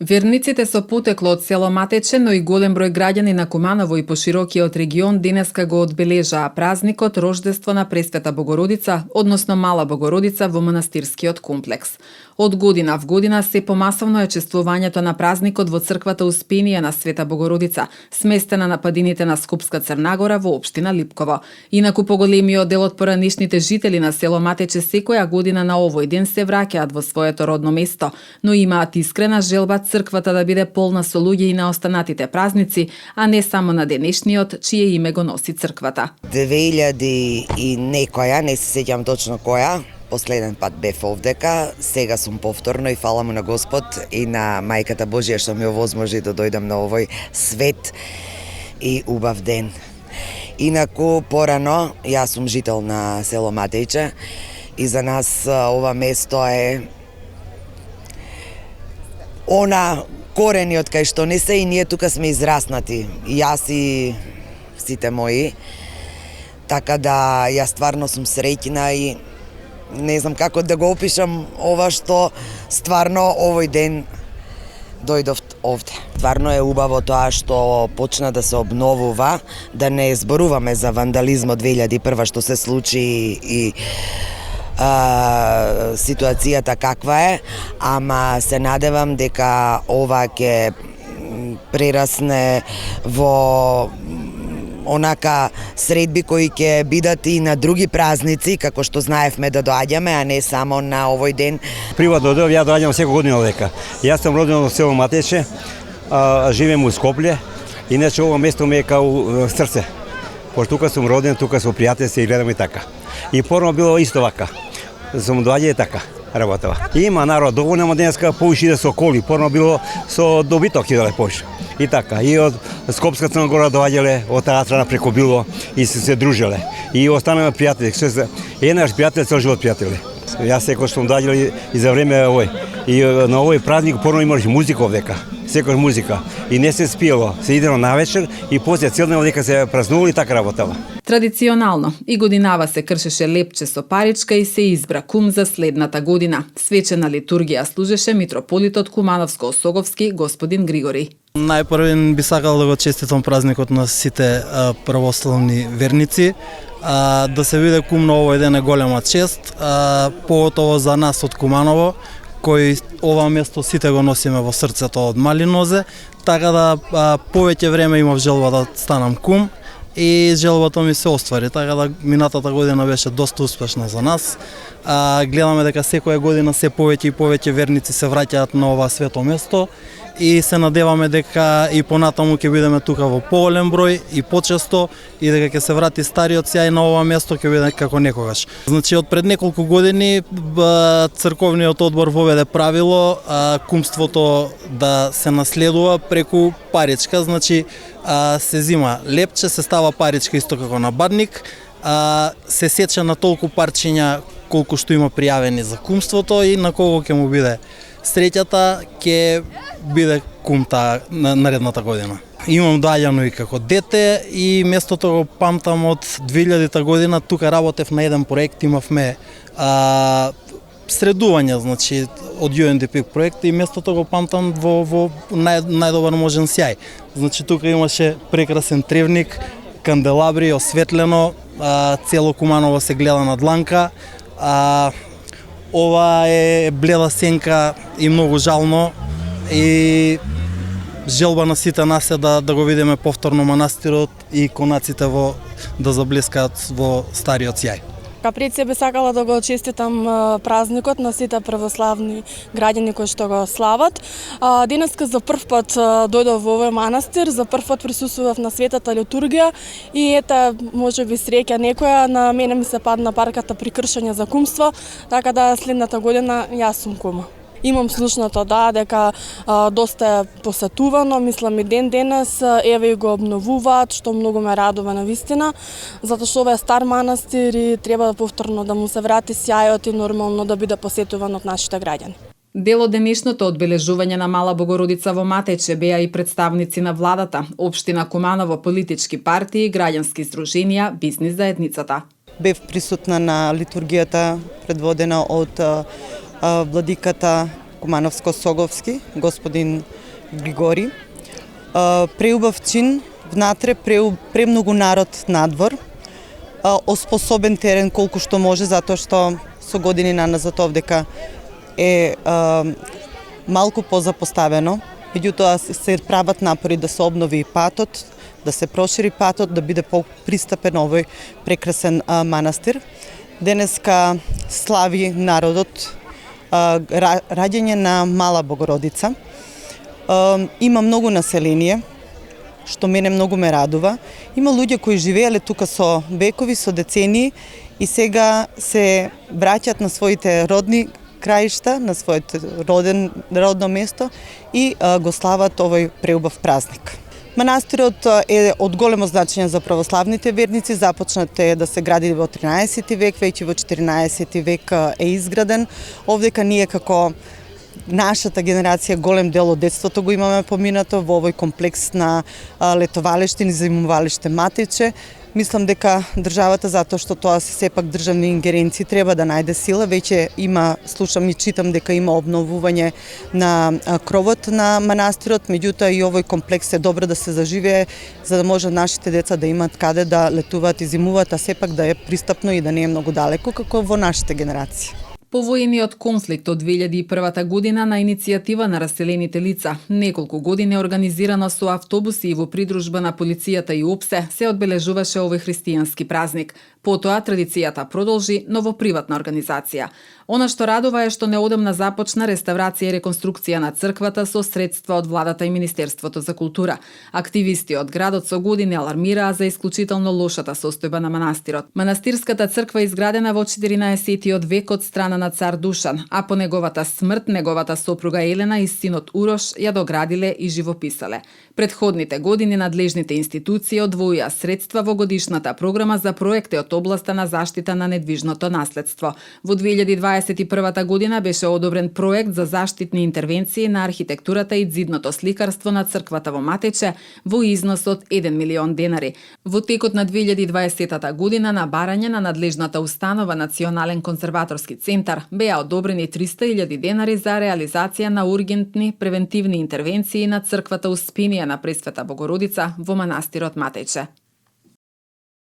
Верниците со потекло од село Матече, но и голем број граѓани на Куманово и поширокиот регион денеска го одбележаа празникот Рождество на Пресвета Богородица, односно Мала Богородица во манастирскиот комплекс. Од година в година се помасовно е чествувањето на празникот во црквата Успение на Света Богородица, сместена на падините на Скопска Црнагора во општина Липково. Инаку поголемиот дел од поранишните жители на село Матече секоја година на овој ден се враќаат во своето родно место, но имаат искрена желба црквата да биде полна со луѓе и на останатите празници, а не само на денешниот, чие име го носи црквата. 2000 и некоја, не се сеќам точно која, последен пат бев овдека, сега сум повторно и фала му на Господ и на Мајката Божија што ми овозможи да дојдам на овој свет и убав ден. Инаку, порано, јас сум жител на село Матејче и за нас ова место е она корени од кај што не се и ние тука сме израснати. И јас и сите мои. Така да јас стварно сум среќна и не знам како да го опишам ова што стварно овој ден дојдов овде. Стварно е убаво тоа што почна да се обновува, да не зборуваме за вандализмот 2001 што се случи и ситуацијата каква е, ама се надевам дека ова ќе прерасне во онака средби кои ќе бидат и на други празници, како што знаевме да доаѓаме, а не само на овој ден. Приватно ја доаѓам секоја година овдека. Јас сум роден во село Матече, живеем у Скопје, иначе ова место ми е као срце. Пошто тука сум роден, тука со пријатели и гледаме така. И порано било исто вака. Сум доаѓа така работава. Има народ доволно, ама денеска поише иде со коли, порано било со добиток иделе поише. И така, и од Скопска Црнагора доаѓале, од таа страна преку било и се дружеле. И останаме пријатели, еднаш пријатели, цел живот пријатели. Јас секој што сум доаѓал и за време овој. И на овој празник порано имаше музика овдека. Секој музика. И не се спиело, се идело навечер и после цел ден овдека се празнували и така работава. Традиционално и годинава се кршеше лепче со паричка и се избра кум за следната година. Свечена литургија служеше митрополитот Кумановско-Осоговски господин Григори. Најпрвен би сакал да го честитам празникот на сите православни верници. Да се виде кум на овој ден е голема чест, поготово за нас од Куманово, кој ова место сите го носиме во срцето од мали нозе, така да повеќе време имав желба да станам кум и желбата ми се оствари, така да минатата година беше доста успешна за нас. Гледаме дека секоја година се повеќе и повеќе верници се враќаат на ова свето место и се надеваме дека и понатаму ќе бидеме тука во поголем број и почесто и дека ќе се врати стариот сјај на ова место, ќе биде како некогаш. Значи од пред неколку години црковниот одбор воведе правило кумството да се наследува преку паричка, значи се зима лепче, се става паричка исто како на бадник, се сече на толку парчиња колку што има пријавени за кумството и на кого ќе му биде среќата, ќе биде кумта на наредната година. Имам доаѓано и како дете и местото го памтам од 2000 година, тука работев на еден проект, имавме средување, значи од UNDP проект и местото го памтам во најдобар можен сјај. Значи тука имаше прекрасен тревник, канделабри, осветлено, цело Куманово се гледа на дланка. Ова е бледа сенка и многу жално и желба на сите нас е да го видиме повторно манастирот и конаците да заблискаат во стариот сјај. Пред себе сакала да го честитам празникот на сите православни граѓани кои што го слават. Денеска за прв пат дојдов во овој манастир, за прв пат присуствував на светата литургија и ета можеби среќа некоја, на мене ми се падна парката при кршење за кумство, така да следната година јас сум кум. Имам слушнато дека доста е посетувано, мислам и ден денес, еве и го обновуваат, што многу ме радува на вистина, затоа што ова е стар манастир и треба повторно да му се врати сјајот и нормално да биде посетуван од нашите граѓани. Дел од денешното одбележување на Мала Богородица во Матече беа и представници на владата, општина Куманово, политички партии, граѓански здруженија, бизнис заедницата. Бев присутна на литургијата предводена од владиката Кумановско-Соговски, господин Григори. Преубав чин, внатре премногу народ надвор, оспособен терен колку што може, затоа што со години назад овдека е малку позапоставено. Меѓутоа се прават напори да се обнови патот, да се прошири патот, да биде попристапен овој прекрасен манастир. Денеска слави народот раѓање на Мала Богородица. Има многу население, што мене многу ме радува. Има луѓе кои живееле тука со векови, со децении и сега се враќаат на своите родни краишта, на своето родно место и го слават овој преубав празник. Манастирот е од големо значење за православните верници, започнат е да се гради во 13 век, веќе во 14 век е изграден. Овдека ние како нашата генерација, голем дел од детството го имаме поминато во овој комплекс на летовалиште и заимувалиште Матиче. Мислам дека државата, затоа што тоа се сепак државни ингеренции, треба да најде сила. Веќе има, слушам и читам дека има обновување на кровот на манастирот, меѓутоа и овој комплекс е добро да се заживее, за да може нашите деца да имат каде да летуваат и зимуваат, а сепак да е пристапно и да не е многу далеко, како во нашите генерации. По воениот конфликт од 2001 година на иницијатива на раселените лица, неколку години организирано со автобуси и во придружба на полицијата и ОПСЕ, се одбележуваше овој христијански празник. Потоа традицијата продолжи, но во приватна организација. Она што радува е што неодамна започна реставрација и реконструкција на црквата со средства од владата и Министерството за култура. Активисти од градот со години алармираа за исклучително лошата состојба на манастирот. Манастирската црква изградена во 14 век од страна на цар Душан, а по неговата смрт неговата сопруга Елена и синот Урош ја доградиле и живописале. Предходните години надлежните институции одвоија средства во годишната програма за проекти од областа на заштита на недвижното наследство. Во 2021 година беше одобрен проект за заштитни интервенции на архитектурата и ѕидното сликарство на црквата во Матиче во износ од 1 милион денари. Во текот на 2020 година на барање на надлежната установа Национален конзерваторски центар беа одобрени 300.000 денари за реализација на ургентни превентивни интервенции на црквата Успинија на Пресвета Богородица во манастирот Матиче.